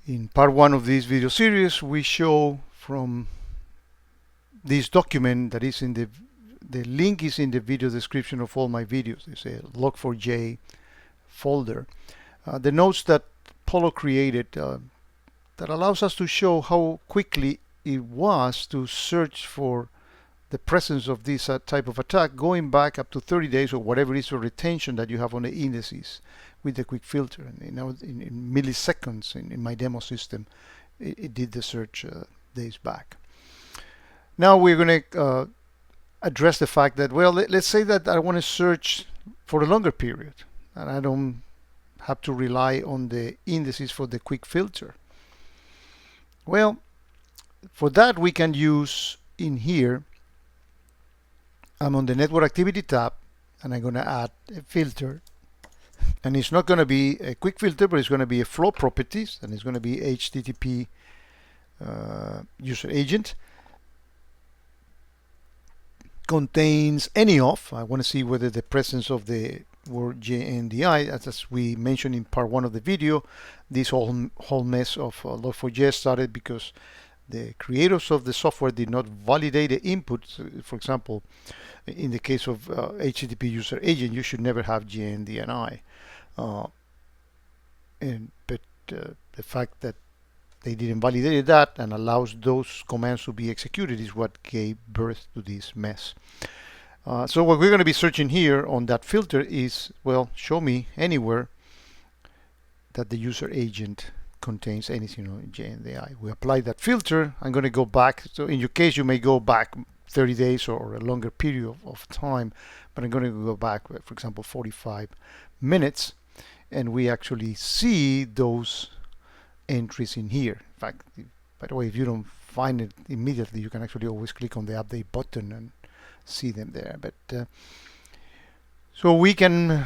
In part 1 of this video series, we show from this document that is in the link is in the video description of all my videos. It's a Log4J folder. The notes that Polo created that allows us to show how quickly it was to search for the presence of this type of attack going back up to 30 days or whatever it is for retention that you have on the indices with the quick filter. And in milliseconds in my demo system, it did the search days back. Now we're going to address the fact that, well, let's say that I want to search for a longer period and I don't have to rely on the indices for the quick filter. Well, for that we can use in here, I'm on the network activity tab and I'm going to add a filter, and it's not going to be a quick filter, but it's going to be a flow properties, and it's going to be HTTP user agent. Contains any of, I want to see whether the presence of the word JNDI, as we mentioned in part 1 of the video, this whole mess of Log4J started because the creators of the software did not validate the input. For example, in the case of HTTP user agent, you should never have JNDI. But the fact that they didn't validate that and allows those commands to be executed is what gave birth to this mess. So what we're going to be searching here on that filter is, well, show me anywhere that the user agent contains anything on JNDI. We apply that filter. I'm going to go back. So in your case, you may go back 30 days or a longer period of time, but I'm going to go back, for example, 45 minutes, and we actually see those entries in here. In fact, by the way, if you don't find it immediately, you can actually always click on the update button and see them there. But so we can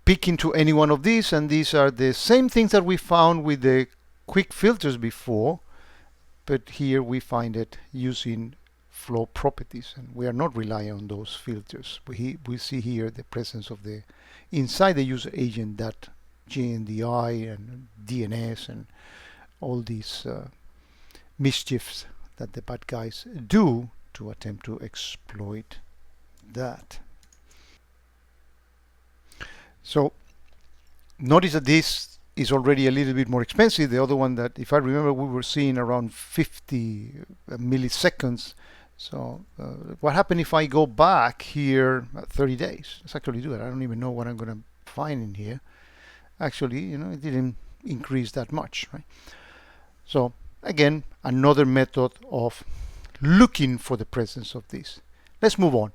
pick into any one of these, and these are the same things that we found with the quick filters before, but here we find it using flow properties, and we are not relying on those filters. We see here the presence of the inside the user agent that JNDI and DNS and all these mischiefs that the bad guys do to attempt to exploit that. So notice that this is already a little bit more expensive. The other one that, if I remember, we were seeing around 50 milliseconds. So what happened if I go back here 30 days? Let's actually do it. I don't even know what I'm going to find in here. Actually, it didn't increase that much, right? So again, another method of looking for the presence of this. Let's move on.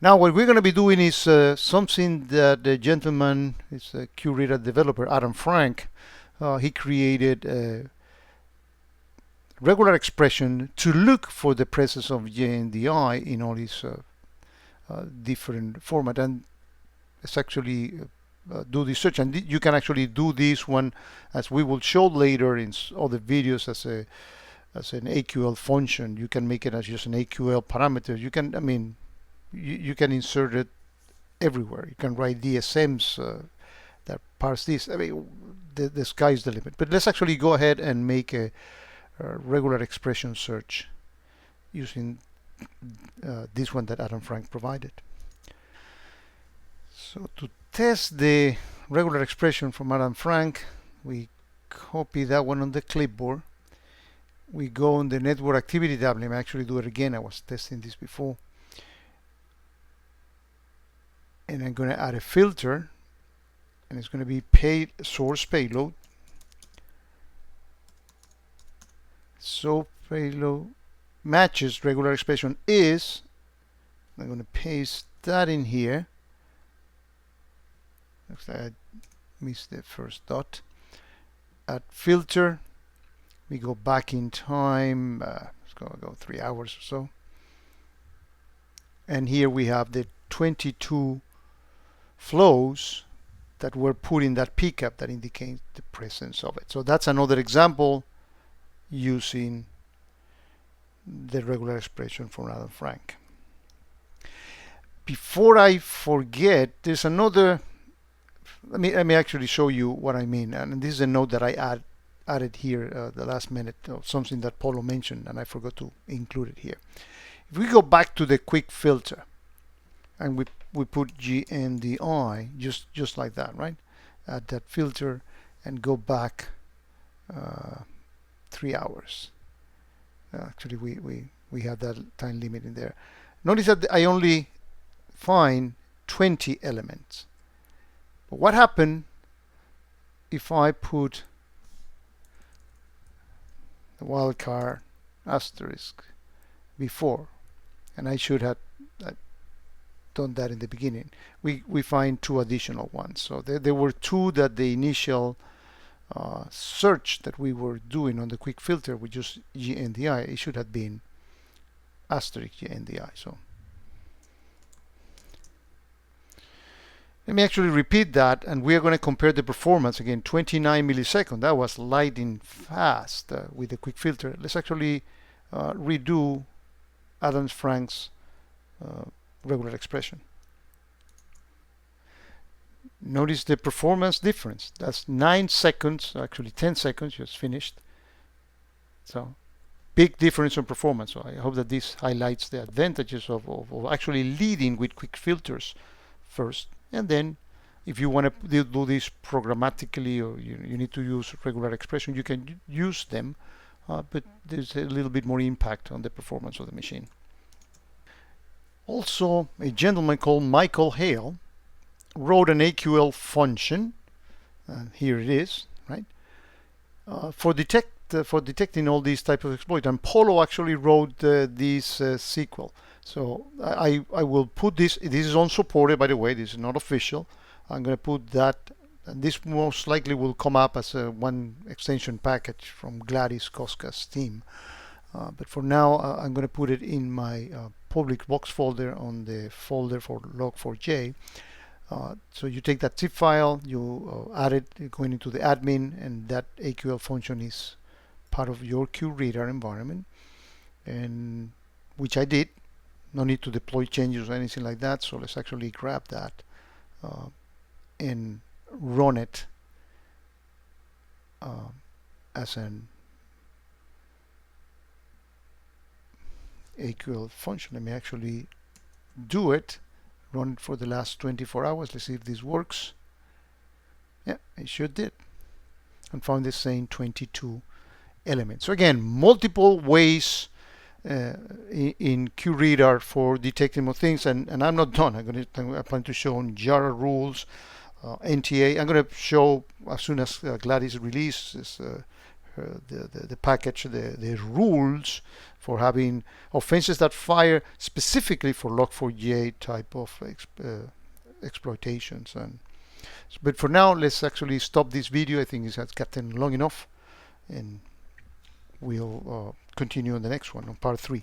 Now what we're going to be doing is something that the gentleman, is a QRadar developer, Adam Frank, he created a regular expression to look for the presence of JNDI in all these different format, and it's actually do this search, and you can actually do this one, as we will show later in other videos, as an AQL function. You can make it as just an AQL parameter. You can, you can insert it everywhere. You can write DSMs that parse this. The sky's the limit. But let's actually go ahead and make a regular expression search using this one that Adam Frank provided. So to test the regular expression from Adam Frank, we copy that one on the clipboard. We go on the network activity tab. Let me actually do it again. I was testing this before. And I'm going to add a filter, and it's going to be source payload. So payload matches regular expression is. I'm going to paste that in here. Looks like I missed the first dot. Add filter. We go back in time. Let's go 3 hours or so. And here we have the 22 flows that were put in that pickup that indicate the presence of it. So that's another example using the regular expression from Adam Frank. Before I forget, there's another. Let me actually show you what I mean. And this is a note that I added here the last minute, something that Paulo mentioned, and I forgot to include it here. If we go back to the quick filter, and we put GNDI just like that, right? Add that filter and go back 3 hours. Actually, we have that time limit in there. Notice that I only find 20 elements. But what happened if I put the wildcard asterisk before? And I should have done that in the beginning. We find 2 additional ones. So there were 2 that the initial search that we were doing on the quick filter with just GNDI, it should have been asterisk GNDI. So let me actually repeat that, and we are going to compare the performance again. 29 milliseconds, that was lightning fast with the quick filter. Let's actually redo Adams-Frank's regular expression. Notice the performance difference. That's 9 seconds, actually 10 seconds, just finished. So big difference in performance. So I hope that this highlights the advantages of actually leading with quick filters first. And then if you want to do this programmatically, or you need to use regular expression, you can use them, but there's a little bit more impact on the performance of the machine. Also, a gentleman called Michael Hale wrote an AQL function, and here it is, right, for detecting all these type of exploits. And Paulo actually wrote this SQL. So I will put this. This is unsupported, by the way. This is not official. I'm going to put that, and this most likely will come up as a one extension package from Gladys Koska's team. But for now, I'm going to put it in my public box folder on the folder for Log4J. So you take that zip file, you add it going into the admin, and that AQL function is part of your QReader environment, and which I did. No need to deploy changes or anything like that. So let's actually grab that and run it as an AQL function. Let me actually do it. Run it for the last 24 hours. Let's see if this works. Yeah, it sure did. And found the same 22 elements. So again, multiple ways in QReader for detecting more things. And I'm not done. I plan to show on Jara rules, NTA. I'm going to show as soon as Gladys releases the package, the rules for having offenses that fire specifically for Log4j type of exploitations. But for now, let's actually stop this video. I think it has gotten long enough, and we'll continue on the next one, on part 3.